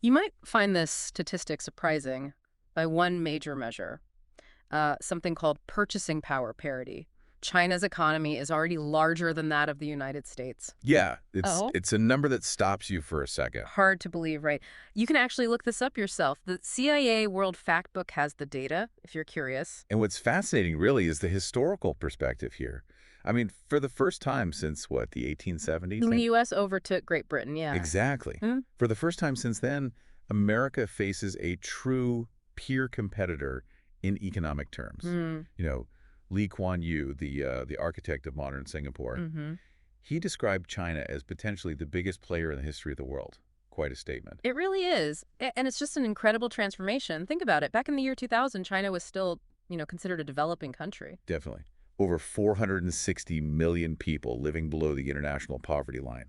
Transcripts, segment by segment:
You might find this statistic surprising by one major measure, something called purchasing power parity. China's economy is already larger than that of the United States. Yeah, it's Oh, it's a number that stops you for a second. hard to believe, right? You can actually look this up yourself. The CIA World Factbook has the data, if you're curious. And what's fascinating really is the historical perspective here. I mean, for the first time since what, the 1870s? The U.S. overtook Great Britain, yeah. Exactly. Hmm? For the first time since then, America faces a true peer competitor in economic terms. Hmm. You know, Lee Kuan Yew, the architect of modern Singapore, Mm-hmm. he described China as potentially the biggest player in the history of the world. Quite a statement. It really is. And it's just an incredible transformation. Think about it. Back in the year 2000, China was still, considered a developing country. Definitely. Over 460 million people living below the international poverty line,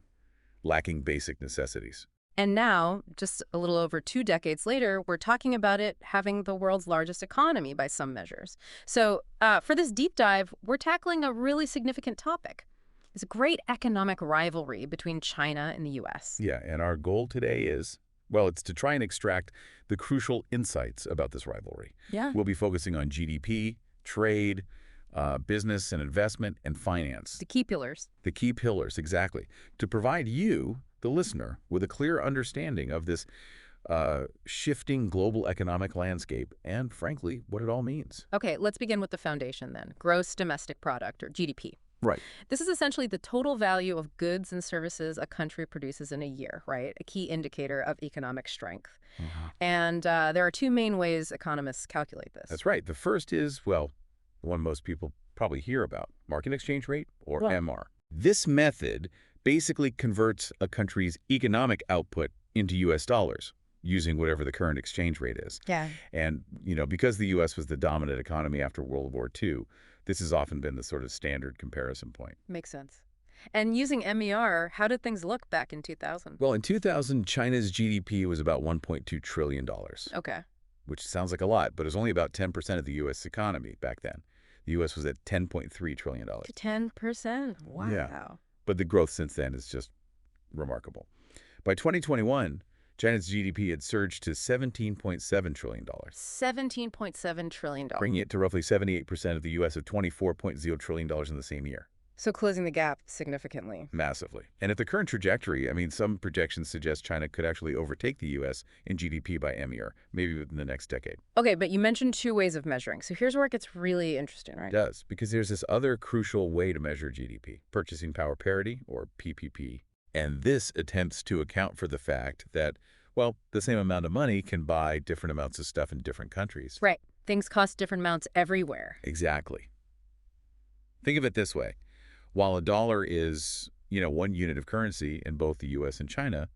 lacking basic necessities. And now, just a little over 2 decades later, we're talking about it having the world's largest economy by some measures. So, for this deep dive, we're tackling a really significant topic. It's a great economic rivalry between China and the U.S. Yeah, and our goal today is, well, it's to try and extract the crucial insights about this rivalry. Yeah. We'll be focusing on GDP, trade, business and investment, and finance. The key pillars. The key pillars, exactly, to provide you, the listener, with a clear understanding of this shifting global economic landscape and, frankly, what it all means. Okay, let's begin with the foundation then. Gross domestic product, or GDP. Right. This is essentially the total value of goods and services a country produces in a year, right? A key indicator of economic strength. Mhm. And there are two main ways economists calculate this. That's right. The first is, well, the one most people probably hear about, market exchange rate, or Well, MR. This method basically converts a country's economic output into U.S. dollars using whatever the current exchange rate is. yeah. And, because the U.S. was the dominant economy after World War II, this has often been the sort of standard comparison point. Makes sense. And using MER, how did things look back in 2000? Well, in 2000, China's GDP was about $1.2 trillion, Okay. which sounds like a lot, but it was only about 10% of the U.S. economy back then. The U.S. was at $10.3 trillion. To 10%. Yeah. Wow. But the growth since then is just remarkable. By 2021, China's GDP had surged to $17.7 trillion, $17.7 trillion. bringing it to roughly 78% of the U.S. of $24.0 trillion in the same year. So closing the gap significantly. Massively. And at the current trajectory, I mean, some projections suggest China could actually overtake the U.S. in GDP by MER, maybe within the next decade. Okay, but you mentioned two ways of measuring. So here's where it gets really interesting, It right? does, because there's this other crucial way to measure GDP, purchasing power parity, or PPP. And this attempts to account for the fact that, well, the same amount of money can buy different amounts of stuff in different countries. Right. Things cost different amounts everywhere. Exactly. Think of it this way. While a dollar is, one unit of currency in both the U.S. and China,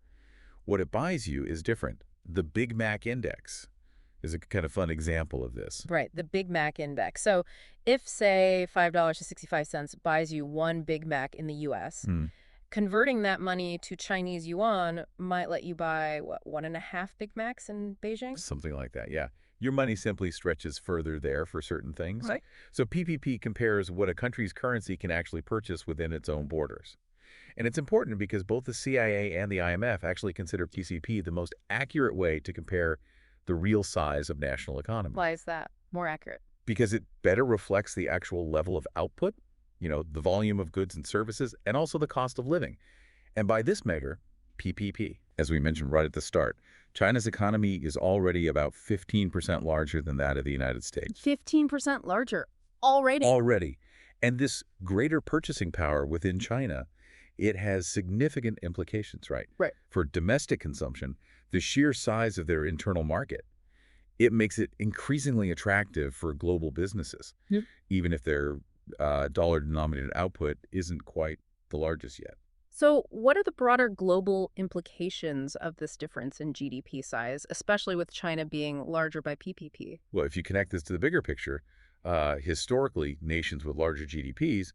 what it buys you is different. The Big Mac Index is a kind of fun example of this. Right, the Big Mac index. So if, say, $5.65 buys you one Big Mac in the U.S., Hmm. converting that money to Chinese yuan might let you buy, what, 1.5 Big Macs in Beijing? Something like that, yeah. Your money simply stretches further there for certain things. Right. So PPP compares what a country's currency can actually purchase within its own borders. And it's important because both the CIA and the IMF actually consider PCP the most accurate way to compare the real size of national economy. Why is that more accurate? Because it better reflects the actual level of output, the volume of goods and services, and also the cost of living. And by this measure, PPP, as we mentioned right at the start, China's economy is already about 15% larger than that of the United States. 15% larger already. Already. And this greater purchasing power within China, it has significant implications, right? Right. For domestic consumption, the sheer size of their internal market, it makes it increasingly attractive for global businesses, Yep. even if their dollar-denominated output isn't quite the largest yet. So what are the broader global implications of this difference in GDP size, especially with China being larger by PPP? Well, if you connect this to the bigger picture, historically, nations with larger GDPs,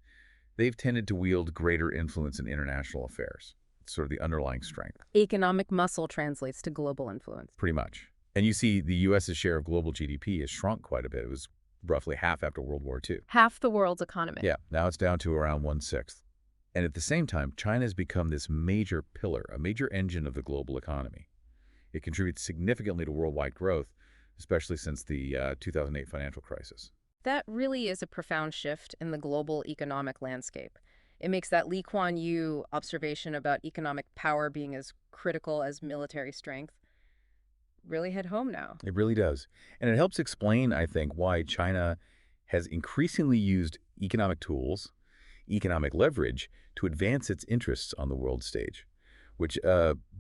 they've tended to wield greater influence in international affairs. It's sort of the underlying strength, Economic muscle translates to global influence. pretty much. And you see the U.S.'s share of global GDP has shrunk quite a bit. It was roughly half after World War II. Half the world's economy. Yeah, now it's down to around 1/6. And at the same time, China has become this major pillar, a major engine of the global economy. It contributes significantly to worldwide growth, especially since the 2008 financial crisis. That really is a profound shift in the global economic landscape. It makes that Lee Kuan Yew observation about economic power being as critical as military strength really hit home now. It really does. And it helps explain, I think, why China has increasingly used economic tools, economic leverage, to advance its interests on the world stage, which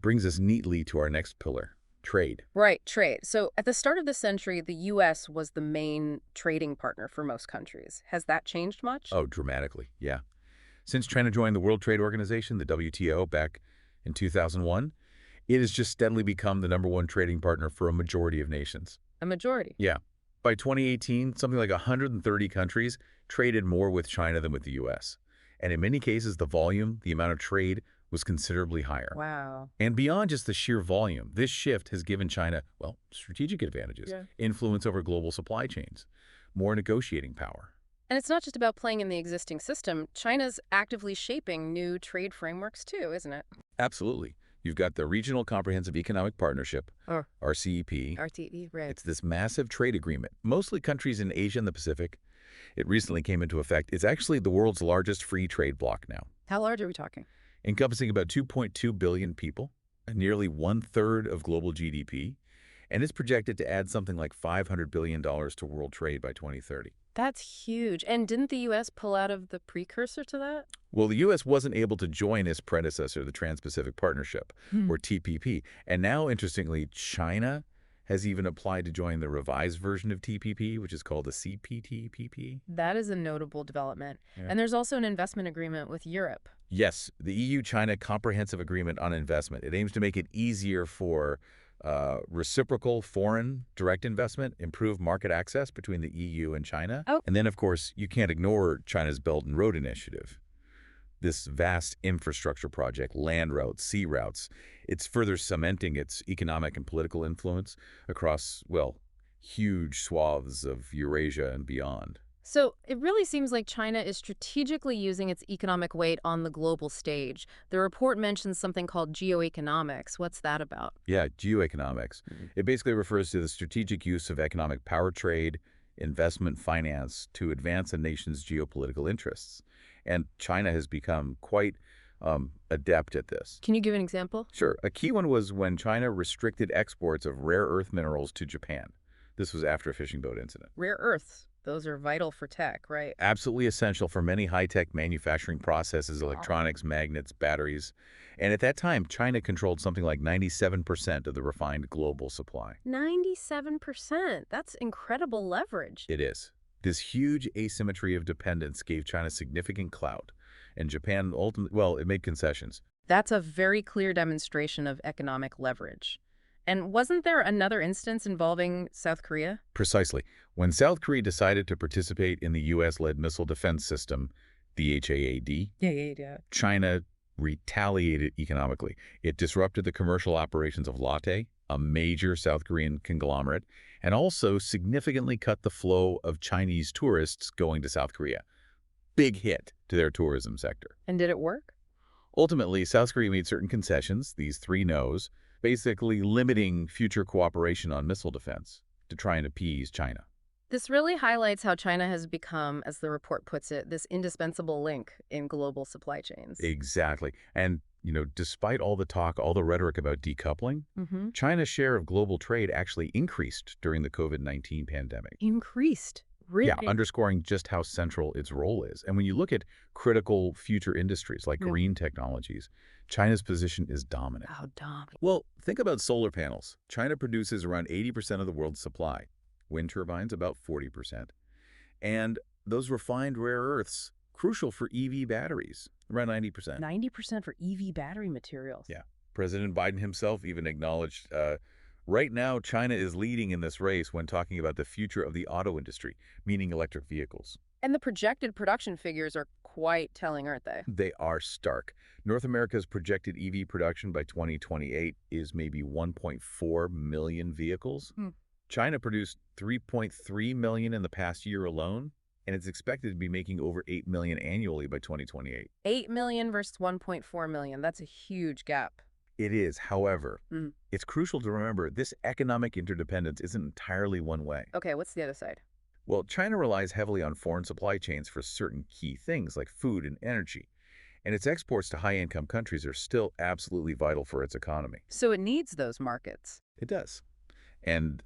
brings us neatly to our next pillar, trade. Right, trade. So at the start of the century, the U.S. was the main trading partner for most countries. Has that changed much? Oh, dramatically, yeah. Since China joined the World Trade Organization, the WTO, back in 2001, it has just steadily become the #1 trading partner for a majority of nations. A majority. Yeah. By 2018, something like 130 countries traded more with China than with the U.S. And in many cases, the volume, the amount of trade, was considerably higher. Wow. And beyond just the sheer volume, this shift has given China, well, strategic advantages, Yeah. influence over global supply chains, more negotiating power. And it's not just about playing in the existing system. China's actively shaping new trade frameworks too, isn't it? Absolutely. You've got the Regional Comprehensive Economic Partnership, Or RCEP. RTE, right. It's this massive trade agreement, mostly countries in Asia and the Pacific. It recently came into effect. It's actually the world's largest free trade bloc now, How large are we talking? encompassing about 2.2 billion people, nearly one-third of global GDP, and it's projected to add something like $500 billion to world trade by 2030. That's huge. And didn't the U.S. pull out of the precursor to that? Well, the U.S. wasn't able to join its predecessor, the Trans-Pacific Partnership, or TPP. And now, interestingly, China has even applied to join the revised version of TPP, which is called the CPTPP. That is a notable development. Yeah. And there's also an investment agreement with Europe. Yes, the EU-China Comprehensive Agreement on Investment. It aims to make it easier for reciprocal foreign direct investment, improve market access between the EU and China. Oh. And then, of course, you can't ignore China's Belt and Road Initiative. This vast infrastructure project, land routes, sea routes, it's further cementing its economic and political influence across, well, huge swaths of Eurasia and beyond. So it really seems like China is strategically using its economic weight on the global stage. The report mentions something called geoeconomics. What's that about? Yeah, geoeconomics. Mhm. It basically refers to the strategic use of economic power trade, investment finance to advance a nation's geopolitical interests. And China has become quite adept at this. Can you give an example? Sure. A key one was when China restricted exports of rare earth minerals to Japan. This was after a fishing boat incident. Rare earths. Those are vital for tech, right? Absolutely essential for many high-tech manufacturing processes, Wow. electronics, magnets, batteries. And at that time, China controlled something like 97% of the refined global supply. 97%. That's incredible leverage. It is. This huge asymmetry of dependence gave China significant clout, and Japan ultimately, well, it made concessions. That's a very clear demonstration of economic leverage. And wasn't there another instance involving South Korea? Precisely. When South Korea decided to participate in the U.S.-led missile defense system, the HAAD, Yeah. China retaliated economically. It disrupted the commercial operations of Lotte, a major South Korean conglomerate, and also significantly cut the flow of Chinese tourists going to South Korea. Big hit to their tourism sector. And did it work? Ultimately, South Korea made certain concessions, these 3 no's, basically limiting future cooperation on missile defense to try and appease China. This really highlights how China has become, as the report puts it, this indispensable link in global supply chains. Exactly. And, despite all the talk, all the rhetoric about decoupling, Mm-hmm. China's share of global trade actually increased during the COVID-19 pandemic. Increased. Really? Yeah, underscoring just how central its role is. And when you look at critical future industries like Yeah. green technologies, China's position is dominant. How dominant. Well, think about solar panels. China produces around 80% of the world's supply. Wind turbines, about 40%. And those refined rare earths, crucial for EV batteries, around 90%. 90% for EV battery materials. Yeah. President Biden himself even acknowledged, right now, China is leading in this race when talking about the future of the auto industry, meaning electric vehicles. And the projected production figures are quite telling, aren't they? They are stark. North America's projected EV production by 2028 is maybe 1.4 million vehicles. Hmm. China produced 3.3 million in the past year alone, and it's expected to be making over 8 million annually by 2028. 8 million versus 1.4 million. That's a huge gap. It is, however, Mm. it's crucial to remember this economic interdependence isn't entirely one way. Okay, what's the other side? Well, China relies heavily on foreign supply chains for certain key things like food and energy, and its exports to high-income countries are still absolutely vital for its economy. So it needs those markets. It does. And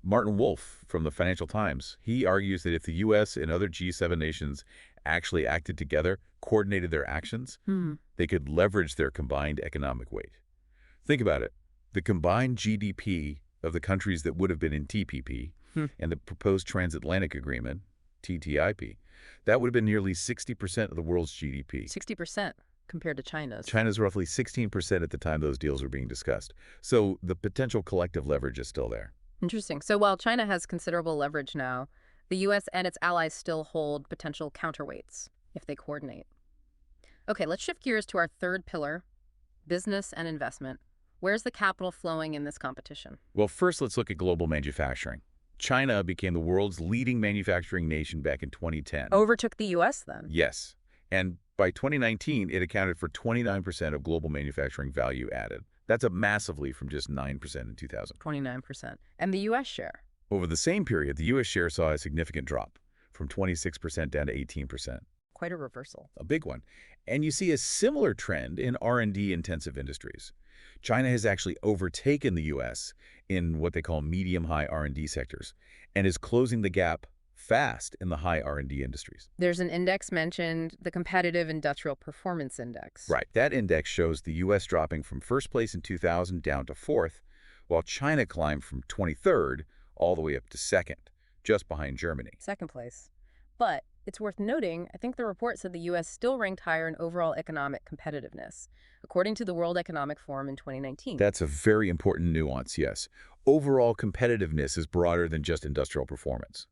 Martin Wolf from the Financial Times, he argues that if the U.S. and other G7 nations actually acted together, coordinated their actions, Hmm. they could leverage their combined economic weight. Think about it. The combined GDP of the countries that would have been in TPP Hmm. and the proposed transatlantic agreement, TTIP, that would have been nearly 60% of the world's GDP. 60% compared to China's. China's roughly 16% at the time those deals were being discussed. So the potential collective leverage is still there. Interesting. So while China has considerable leverage now, the U.S. and its allies still hold potential counterweights if they coordinate. Okay, let's shift gears to our third pillar, business and investment. Where's the capital flowing in this competition? Well, first let's look at global manufacturing. China became the world's leading manufacturing nation back in 2010. Overtook the U.S. then? Yes. And by 2019, it accounted for 29% of global manufacturing value added. That's up massively from just 9% in 2000. 29%. And the U.S. share? Over the same period, the U.S. share saw a significant drop, from 26% down to 18%. Quite a reversal. A big one. And you see a similar trend in R&D-intensive industries. China has actually overtaken the U.S. in what they call medium-high R&D sectors and is closing the gap fast in the high R&D industries. There's an index mentioned, the Competitive Industrial Performance Index. Right. That index shows the U.S. dropping from first place in 2000 down to fourth, while China climbed from 23rd all the way up to second, just behind Germany. Second place. But it's worth noting, I think the report said the U.S. still ranked higher in overall economic competitiveness, according to the World Economic Forum in 2019. That's a very important nuance, yes. Overall competitiveness is broader than just industrial performance.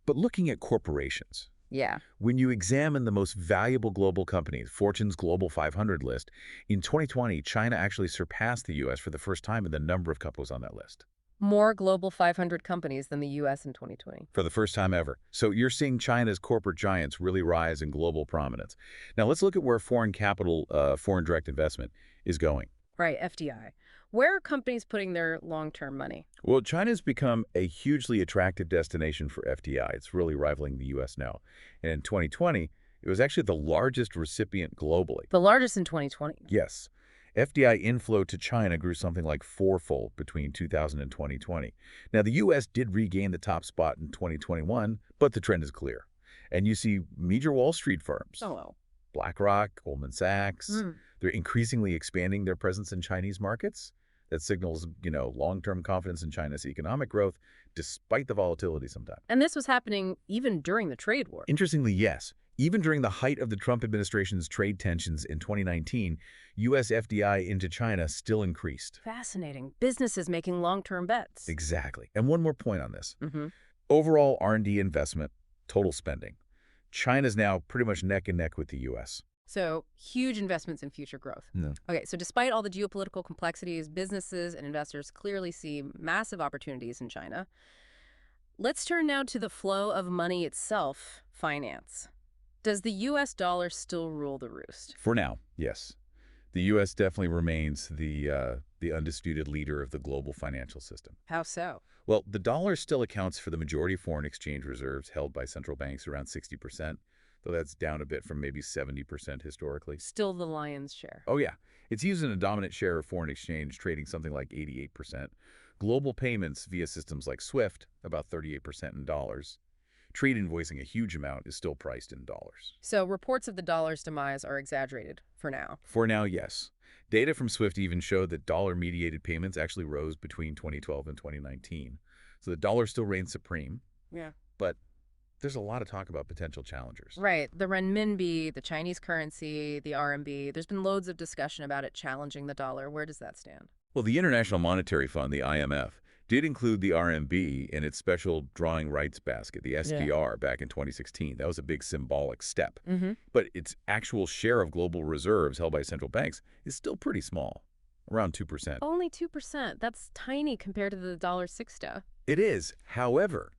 But looking at corporations, Yeah. when you examine the most valuable global companies, Fortune's Global 500 list, in 2020, China actually surpassed the U.S. for the first time in the number of companies on that list. More Global 500 companies than the U.S. in 2020. For the first time ever. So you're seeing China's corporate giants really rise in global prominence. Now let's look at where foreign capital, foreign direct investment is going. Right, FDI. Where are companies putting their long-term money? Well, China's become a hugely attractive destination for FDI. It's really rivaling the U.S. now. And in 2020, it was actually the largest recipient globally. The largest in 2020. Yes. FDI inflow to China grew something like fourfold between 2000 and 2020. Now, the U.S. did regain the top spot in 2021, but the trend is clear. And you see major Wall Street firms, Oh, BlackRock, Goldman Sachs, well. they're increasingly expanding their presence in Chinese markets. That signals, long-term confidence in China's economic growth, despite the volatility sometimes. And this was happening even during the trade war. Interestingly, yes. Even during the height of the Trump administration's trade tensions in 2019, U.S. FDI into China still increased. Fascinating. Businesses making long-term bets. Exactly. And one more point on this. Mm-hmm. Overall R&D investment, total spending. China's now pretty much neck and neck with the U.S. So huge investments in future growth. No. Okay, so despite all the geopolitical complexities, businesses and investors clearly see massive opportunities in China. Let's turn now to the flow of money itself, finance. Does the U.S. dollar still rule the roost? For now, yes. The U.S. definitely remains the undisputed leader of the global financial system. How so? Well, the dollar still accounts for the majority of foreign exchange reserves held by central banks, around 60%, though that's down a bit from maybe 70% historically. Still the lion's share. Oh, yeah. It's used in a dominant share of foreign exchange, trading something like 88%. Global payments via systems like SWIFT, about 38% in dollars. Trade invoicing, a huge amount, is still priced in dollars. So reports of the dollar's demise are exaggerated for now. For now, yes. Data from SWIFT even showed that dollar-mediated payments actually rose between 2012 and 2019. So the dollar still reigns supreme. Yeah. But there's a lot of talk about potential challengers. Right. The renminbi, the Chinese currency, the RMB. There's been loads of discussion about it challenging the dollar. Where does that stand? Well, the International Monetary Fund, the IMF, did include the RMB in its special drawing rights basket, the SDR, back in 2016. That was a big symbolic step. Mm-hmm. But its actual share of global reserves held by central banks is still pretty small, around 2%. Only 2%. That's tiny compared to the $1.60. It is. However,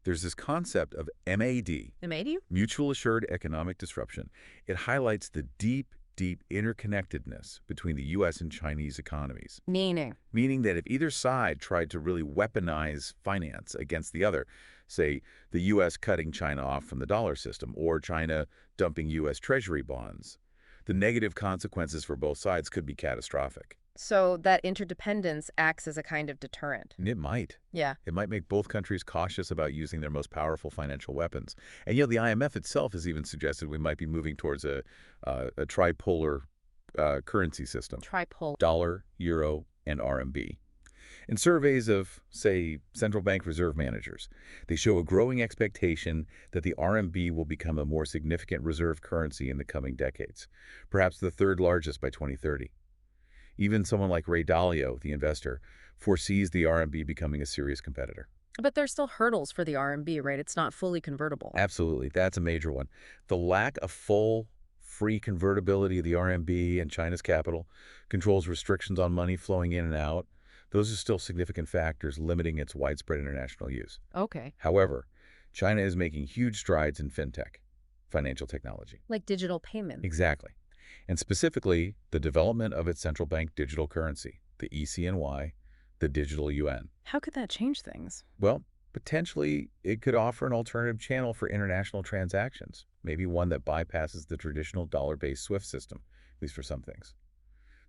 there's this concept of MAD, MAD? Mutual Assured Economic Disruption. It highlights the deep deep interconnectedness between the U.S. and Chinese economies, Meaning? meaning that if either side tried to really weaponize finance against the other, say the U.S. cutting China off from the dollar system or China dumping U.S. Treasury bonds, the negative consequences for both sides could be catastrophic. So that interdependence acts as a kind of deterrent. And it might. Yeah. It might make both countries cautious about using their most powerful financial weapons. And the IMF itself has even suggested we might be moving towards a tripolar currency system: Tripole. dollar, euro, and RMB. In surveys of, say, central bank reserve managers, they show a growing expectation that the RMB will become a more significant reserve currency in the coming decades, perhaps the third largest by 2030. Even someone like Ray Dalio, the investor, foresees the RMB becoming a serious competitor. But there's still hurdles for the RMB, right? It's not fully convertible. Absolutely. That's a major one. The lack of full, free convertibility of the RMB and China's capital controls restrictions on money flowing in and out. Those are still significant factors limiting its widespread international use. Okay. However, China is making huge strides in fintech, financial technology. Like digital payment. Exactly. And specifically, the development of its central bank digital currency, the ECNY, the digital yuan. How could that change things? Well, potentially, it could offer an alternative channel for international transactions, maybe one that bypasses the traditional dollar-based SWIFT system, at least for some things.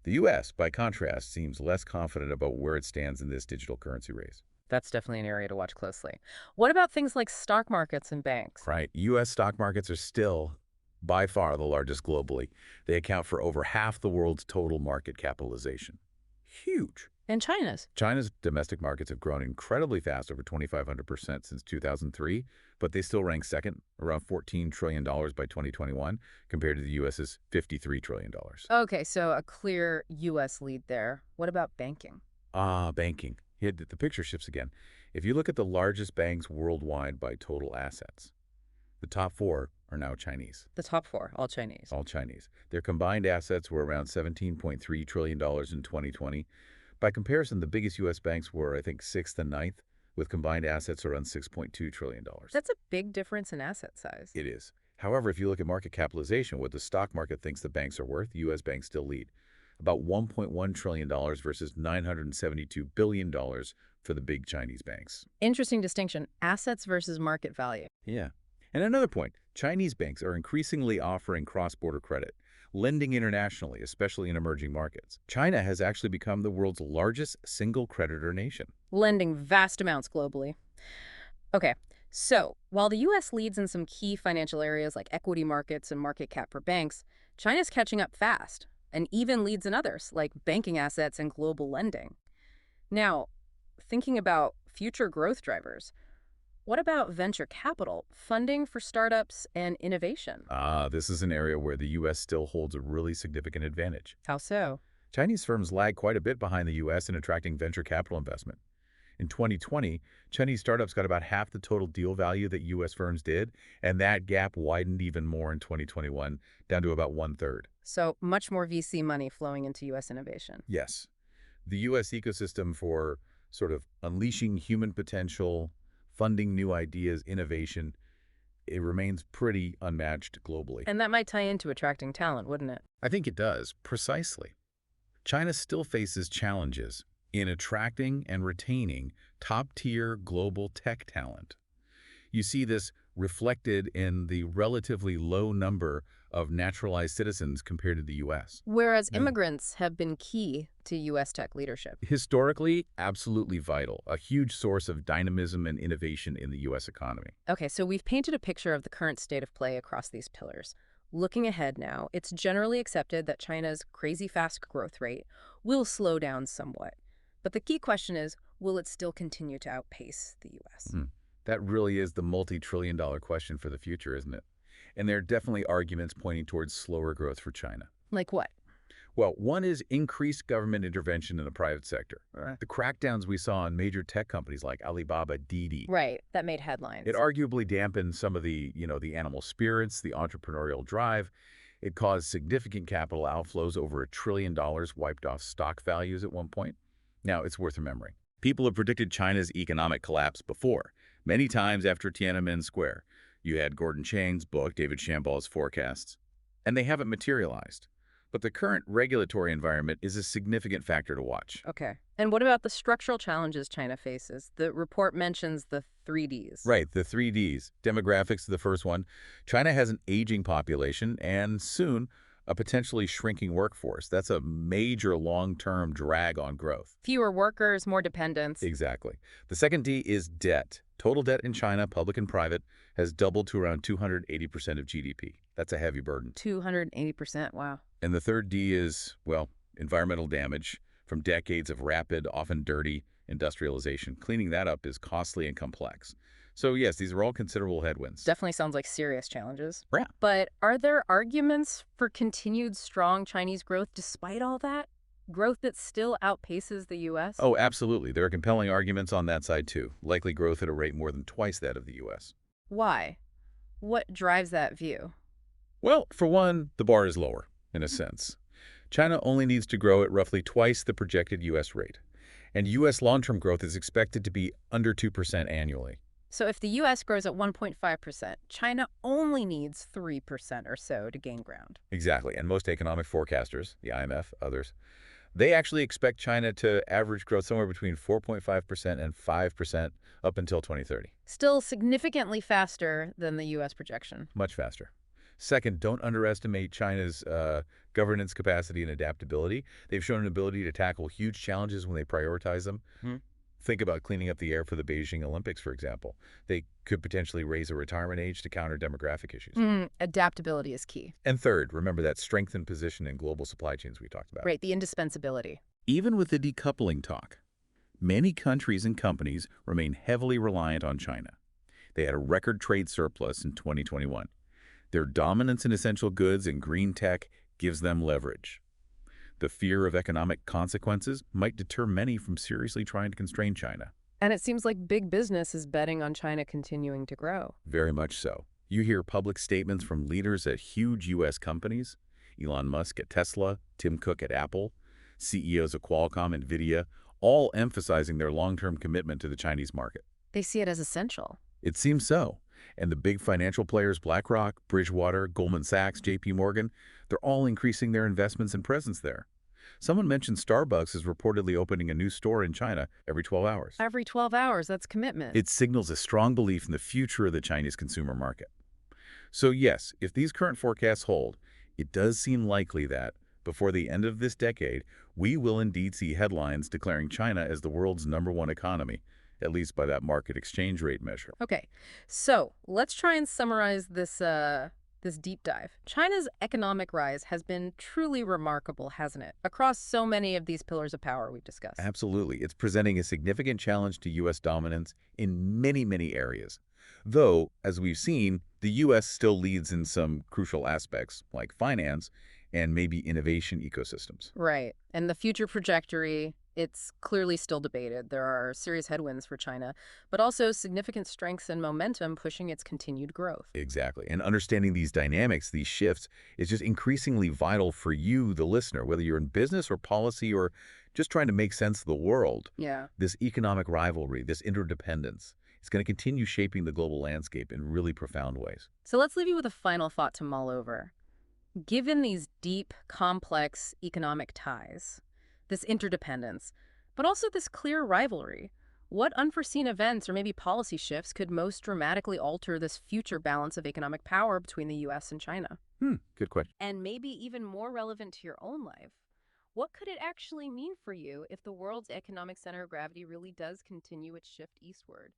The U.S., by contrast, seems less confident about where it stands in this digital currency race. That's definitely an area to watch closely. What about things like stock markets and banks? Right. U.S. stock markets are still, by far, the largest globally. They account for over half the world's total market capitalization. Huge. And China's? China's domestic markets have grown incredibly fast, over 2,500% since 2003, but they still rank second, around $14 trillion by 2021, compared to the U.S.'s $53 trillion. Okay, so a clear U.S. lead there. What about banking? Banking. Here, the picture shifts again. If you look at the largest banks worldwide by total assets, the top four are now Chinese. The top four, all Chinese. All Chinese. Their combined assets were around $17.3 trillion in 2020. By comparison, the biggest U.S. banks were, I think, sixth and ninth, with combined assets around $6.2 trillion. That's a big difference in asset size. It is. However, if you look at market capitalization, what the stock market thinks the banks are worth, U.S. banks still lead. About $1.1 trillion versus $972 billion for the big Chinese banks. Interesting distinction, assets versus market value. Yeah. And another point, Chinese banks are increasingly offering cross-border credit, lending internationally, especially in emerging markets. China has actually become the world's largest single creditor nation. Lending vast amounts globally. Okay, so while the U.S. leads in some key financial areas like equity markets and market cap for banks, China's catching up fast and even leads in others like banking assets and global lending. Now, thinking about future growth drivers, what about venture capital, funding for startups and innovation? This is an area where the U.S. still holds a really significant advantage. How so? Chinese firms lag quite a bit behind the U.S. in attracting venture capital investment. In 2020, Chinese startups got about half the total deal value that U.S. firms did, and that gap widened even more in 2021, down to about one-third. So much more VC money flowing into U.S. innovation. Yes. The U.S. ecosystem for sort of unleashing human potential, funding new ideas, innovation, it remains pretty unmatched globally. And that might tie into attracting talent, wouldn't it? I think it does, precisely. China still faces challenges in attracting and retaining top-tier global tech talent. You see this reflected in the relatively low number of naturalized citizens compared to the U.S. Whereas immigrants have been key to U.S. tech leadership. Historically, absolutely vital, a huge source of dynamism and innovation in the U.S. economy. Okay, so we've painted a picture of the current state of play across these pillars. Looking ahead now, it's generally accepted that China's crazy fast growth rate will slow down somewhat. But the key question is, will it still continue to outpace the U.S.? That really is the multi-trillion-dollar question for the future, isn't it? And there are definitely arguments pointing towards slower growth for China. Like what? Well, one is increased government intervention in the private sector. Right. The crackdowns we saw on major tech companies like Alibaba, Didi. Right, that made headlines. It arguably dampened some of the animal spirits, the entrepreneurial drive. It caused significant capital outflows. Over $1 trillion wiped off stock values at one point. Now, it's worth remembering. People have predicted China's economic collapse before, many times after Tiananmen Square. You had Gordon Chang's book, David Shambal's forecasts, and they haven't materialized. But the current regulatory environment is a significant factor to watch. Okay. And what about the structural challenges China faces? The report mentions the 3Ds. Right, the 3Ds. Demographics is the first one. China has an aging population and soon a potentially shrinking workforce. That's a major long-term drag on growth. Fewer workers, more dependence. Exactly. The second D is debt. Total debt in China, public and private, has doubled to around 280% of GDP. That's a heavy burden. 280%. Wow. And the third D is, well, environmental damage from decades of rapid, often dirty industrialization. Cleaning that up is costly and complex. So yes, these are all considerable headwinds. Definitely sounds like serious challenges. Yeah. But are there arguments for continued strong Chinese growth despite all that? Growth that still outpaces the U.S.? Oh, absolutely. There are compelling arguments on that side too. Likely growth at a rate more than twice that of the U.S. Why? What drives that view? Well, for one, the bar is lower, in a sense. China only needs to grow at roughly twice the projected U.S. rate. And U.S. long-term growth is expected to be under 2% annually. So if the U.S. grows at 1.5%, China only needs 3% or so to gain ground. Exactly. And most economic forecasters, the IMF, others, they actually expect China to average growth somewhere between 4.5% and 5% up until 2030. Still significantly faster than the U.S. projection. Much faster. Second, don't underestimate China's governance capacity and adaptability. They've shown an ability to tackle huge challenges when they prioritize them. Think about cleaning up the air for the Beijing Olympics, for example. They could potentially raise a retirement age to counter demographic issues. Adaptability is key. And third, remember that strengthened position in global supply chains we talked about. Right, the indispensability. Even with the decoupling talk, many countries and companies remain heavily reliant on China. They had a record trade surplus in 2021. Their dominance in essential goods and green tech gives them leverage. The fear of economic consequences might deter many from seriously trying to constrain China. And it seems like big business is betting on China continuing to grow. Very much so. You hear public statements from leaders at huge U.S. companies, Elon Musk at Tesla, Tim Cook at Apple, CEOs of Qualcomm, NVIDIA, all emphasizing their long-term commitment to the Chinese market. They see it as essential. It seems so. And the big financial players, BlackRock, Bridgewater, Goldman Sachs, JP Morgan, they're all increasing their investments and presence there. Someone mentioned Starbucks is reportedly opening a new store in China every 12 hours. Every 12 hours, that's commitment. It signals a strong belief in the future of the Chinese consumer market. So yes, if these current forecasts hold, it does seem likely that, before the end of this decade, we will indeed see headlines declaring China as the world's #1 economy, at least by that market exchange rate measure. Okay, so let's try and summarize this deep dive. China's economic rise has been truly remarkable, hasn't it? Across so many of these pillars of power we've discussed. Absolutely. It's presenting a significant challenge to U.S. dominance in many, many areas. Though, as we've seen, the U.S. still leads in some crucial aspects, like finance and maybe innovation ecosystems. Right. And the future trajectory, it's clearly still debated. There are serious headwinds for China, but also significant strengths and momentum pushing its continued growth. Exactly. And understanding these dynamics, these shifts, is just increasingly vital for you, the listener, whether you're in business or policy or just trying to make sense of the world. Yeah. This economic rivalry, this interdependence, is going to continue shaping the global landscape in really profound ways. So let's leave you with a final thought to mull over. Given these deep, complex economic ties, this interdependence, but also this clear rivalry, what unforeseen events or maybe policy shifts could most dramatically alter this future balance of economic power between the U.S. and China? Good question. And maybe even more relevant to your own life, what could it actually mean for you if the world's economic center of gravity really does continue its shift eastward?